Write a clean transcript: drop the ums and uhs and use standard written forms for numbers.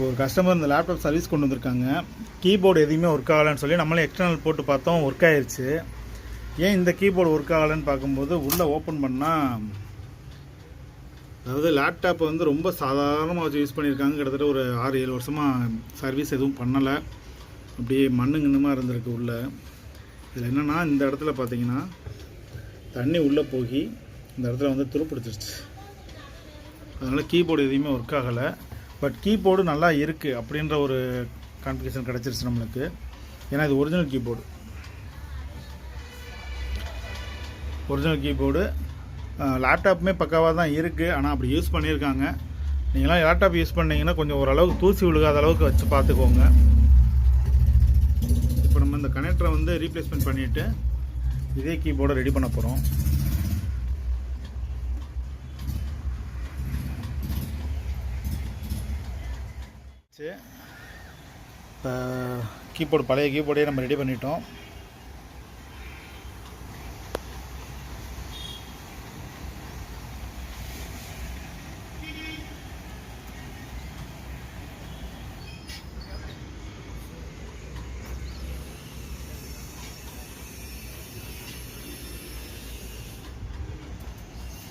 ஒரு கஸ்டமர் இந்த laptop service கொண்டு வந்திருக்காங்க. கீபோர்டு எதுவுமே ஒர்க் ஆகலைன்னு சொல்லி நம்மளே எக்ஸ்டர்னல் போட்டு பார்த்தோம், ஒர்க் ஆயிடுச்சு. ஏன் இந்த கீபோர்டு ஒர்க் ஆகலைன்னு பார்க்கும்போது உள்ளே ஓப்பன் பண்ணால், அதாவது லேப்டாப்பை வந்து ரொம்ப சாதாரணமாக வச்சு யூஸ் பண்ணியிருக்காங்க. கிட்டத்தட்ட ஒரு 6-7 வருஷமாக சர்வீஸ் எதுவும் பண்ணலை. அப்படியே மண்ணுங்கன்னுமா இருந்திருக்கு உள்ளே. இதில் என்னென்னா, இந்த இடத்துல பார்த்தீங்கன்னா தண்ணி உள்ளே போய் இந்த இடத்துல வந்து துருப்பிடிச்சிருச்சு. அதனால் கீபோர்டு எதுவுமே ஒர்க் ஆகலை. பட் கீபோர்டு நல்லா இருக்குது அப்படின்ற ஒரு கான்ஃபிகரேஷன் கிடச்சிருச்சு நம்மளுக்கு. ஏன்னா இது ஒரிஜினல் கீபோர்டு. லேப்டாப்புமே பக்காவாக தான் இருக்குது. ஆனால் அப்படி யூஸ் பண்ணியிருக்காங்க. நீங்களாம் லேப்டாப் யூஸ் பண்ணிங்கன்னா கொஞ்சம் ஓரளவுக்கு தூசி விழுகாத அளவுக்கு வச்சு பார்த்துக்கோங்க. இப்போ நம்ம இந்த கனெக்டரை வந்து ரீப்ளேஸ்மெண்ட் பண்ணிவிட்டு இதே கீபோர்டை ரெடி பண்ண போகிறோம். இப்போ கீபோர்டு பழைய கீபோர்டே நம்ம ரெடி பண்ணிட்டோம்.